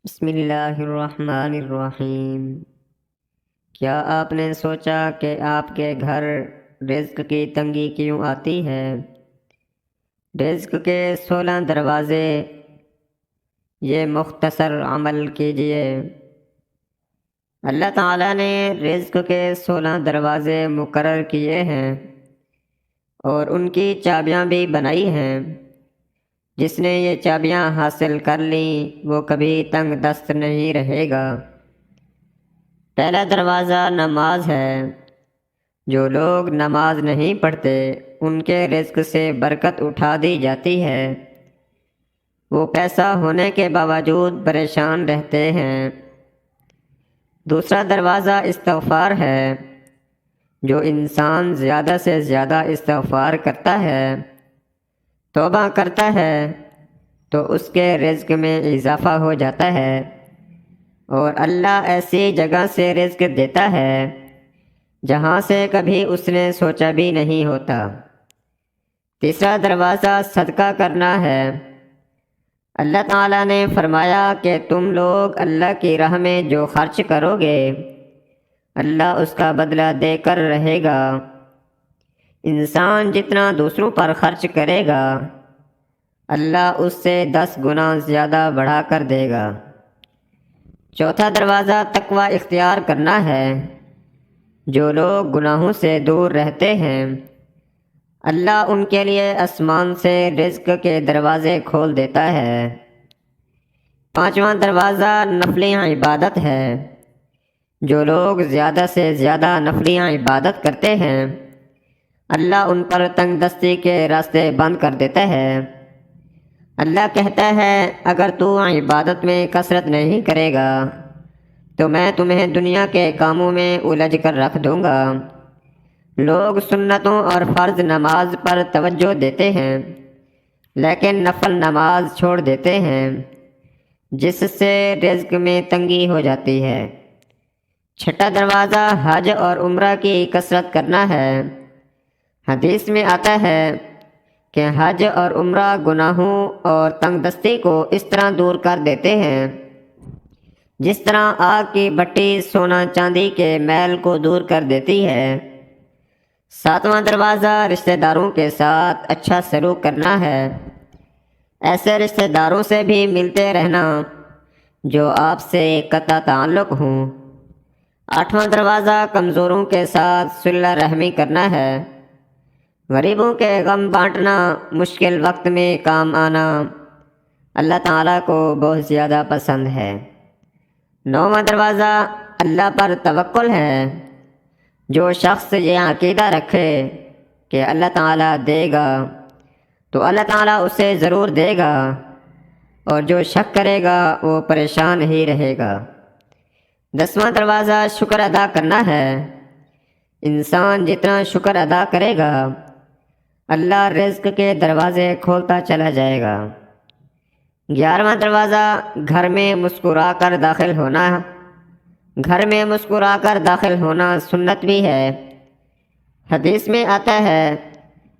بسم اللہ الرحمن الرحیم۔ کیا آپ نے سوچا کہ آپ کے گھر رزق کی تنگی کیوں آتی ہے؟ رزق کے 16 دروازے، یہ مختصر عمل کیجئے۔ اللہ تعالیٰ نے رزق کے 16 دروازے مقرر کیے ہیں اور ان کی چابیاں بھی بنائی ہیں۔ جس نے یہ چابیاں حاصل کر لیں وہ کبھی تنگ دست نہیں رہے گا۔ پہلا دروازہ نماز ہے۔ جو لوگ نماز نہیں پڑھتے ان کے رزق سے برکت اٹھا دی جاتی ہے۔ وہ پیسہ ہونے کے باوجود پریشان رہتے ہیں۔ دوسرا دروازہ استغفار ہے۔ جو انسان زیادہ سے زیادہ استغفار کرتا ہے، توبہ کرتا ہے، تو اس کے رزق میں اضافہ ہو جاتا ہے اور اللہ ایسی جگہ سے رزق دیتا ہے جہاں سے کبھی اس نے سوچا بھی نہیں ہوتا۔ تیسرا دروازہ صدقہ کرنا ہے۔ اللہ تعالیٰ نے فرمایا کہ تم لوگ اللہ کی راہ میں جو خرچ کرو گے اللہ اس کا بدلہ دے کر رہے گا۔ انسان جتنا دوسروں پر خرچ کرے گا اللہ اس سے 10 گنا زیادہ بڑھا کر دے گا۔ چوتھا دروازہ تقوی اختیار کرنا ہے۔ جو لوگ گناہوں سے دور رہتے ہیں اللہ ان کے لیے آسمان سے رزق کے دروازے کھول دیتا ہے۔ پانچواں دروازہ نفلی عبادت ہے۔ جو لوگ زیادہ سے زیادہ نفلی عبادت کرتے ہیں اللہ ان پر تنگ دستی کے راستے بند کر دیتا ہے۔ اللہ کہتا ہے اگر تو عبادت میں کثرت نہیں کرے گا تو میں تمہیں دنیا کے کاموں میں الجھ کر رکھ دوں گا۔ لوگ سنتوں اور فرض نماز پر توجہ دیتے ہیں لیکن نفل نماز چھوڑ دیتے ہیں جس سے رزق میں تنگی ہو جاتی ہے۔ چھٹا دروازہ حج اور عمرہ کی کثرت کرنا ہے۔ حدیث میں آتا ہے کہ حج اور عمرہ گناہوں اور تنگ دستی کو اس طرح دور کر دیتے ہیں جس طرح آگ کی بٹی سونا چاندی کے میل کو دور کر دیتی ہے۔ ساتواں دروازہ رشتہ داروں کے ساتھ اچھا سلوک کرنا ہے۔ ایسے رشتہ داروں سے بھی ملتے رہنا جو آپ سے قطع تعلق ہوں۔ آٹھواں دروازہ کمزوروں کے ساتھ صلہ رحمی کرنا ہے۔ غریبوں کے غم بانٹنا، مشکل وقت میں کام آنا اللہ تعالیٰ کو بہت زیادہ پسند ہے۔ نوواں دروازہ اللہ پر توکل ہے۔ جو شخص یہ عقیدہ رکھے کہ اللہ تعالیٰ دے گا تو اللہ تعالیٰ اسے ضرور دے گا اور جو شک کرے گا وہ پریشان ہی رہے گا۔ 10واں دروازہ شکر ادا کرنا ہے۔ انسان جتنا شکر ادا کرے گا اللہ رزق کے دروازے کھولتا چلا جائے گا۔ 11واں دروازہ گھر میں مسکرا کر داخل ہونا۔ گھر میں مسکرا کر داخل ہونا سنت بھی ہے۔ حدیث میں آتا ہے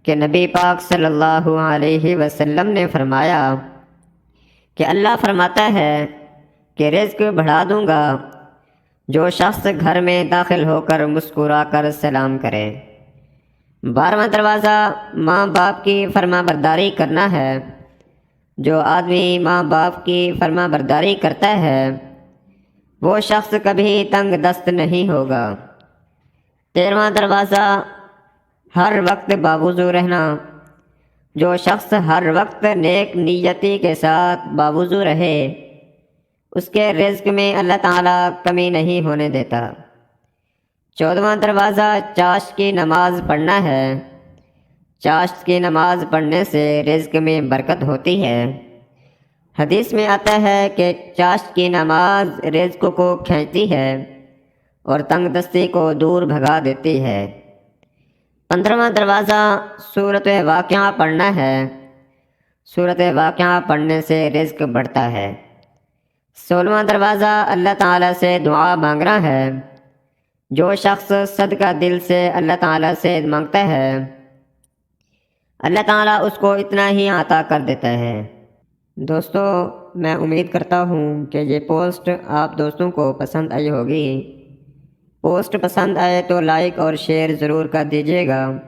کہ نبی پاک صلی اللہ علیہ وسلم نے فرمایا کہ اللہ فرماتا ہے کہ رزق بڑھا دوں گا جو شخص گھر میں داخل ہو کر مسکرا کر سلام کرے۔ 12واں دروازہ ماں باپ کی فرما برداری کرنا ہے۔ جو آدمی ماں باپ کی فرما برداری کرتا ہے وہ شخص کبھی تنگ دست نہیں ہوگا۔ 13واں دروازہ ہر وقت باوضو رہنا۔ جو شخص ہر وقت نیک نیتی کے ساتھ باوضو رہے اس کے رزق میں اللہ تعالیٰ کمی نہیں ہونے دیتا۔ 14واں دروازہ چاشت کی نماز پڑھنا ہے۔ چاشت کی نماز پڑھنے سے رزق میں برکت ہوتی ہے۔ حدیث میں آتا ہے کہ چاشت کی نماز رزق کو کھینچتی ہے اور تنگ دستی کو دور بھگا دیتی ہے۔ 15واں دروازہ سورۃ واقعہ پڑھنا ہے۔ سورۃ واقعہ پڑھنے سے رزق بڑھتا ہے۔ 16واں دروازہ اللہ تعالیٰ سے دعا مانگنا ہے۔ جو شخص صدقہ دل سے اللہ تعالیٰ سے مانگتا ہے اللہ تعالیٰ اس کو اتنا ہی عطا کر دیتا ہے۔ دوستو، میں امید کرتا ہوں کہ یہ پوسٹ آپ دوستوں کو پسند آئی ہوگی۔ پوسٹ پسند آئے تو لائک اور شیئر ضرور کر دیجیے گا۔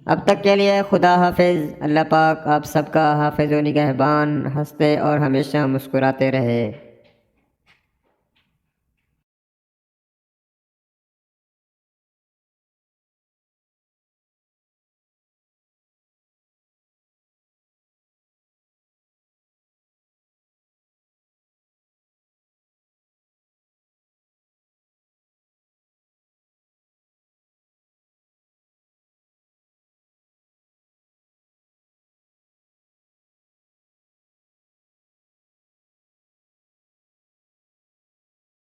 اب تک کے لیے خدا حافظ۔ اللہ پاک آپ سب کا حافظ و نگہبان، ہنستے اور ہمیشہ مسکراتے رہے۔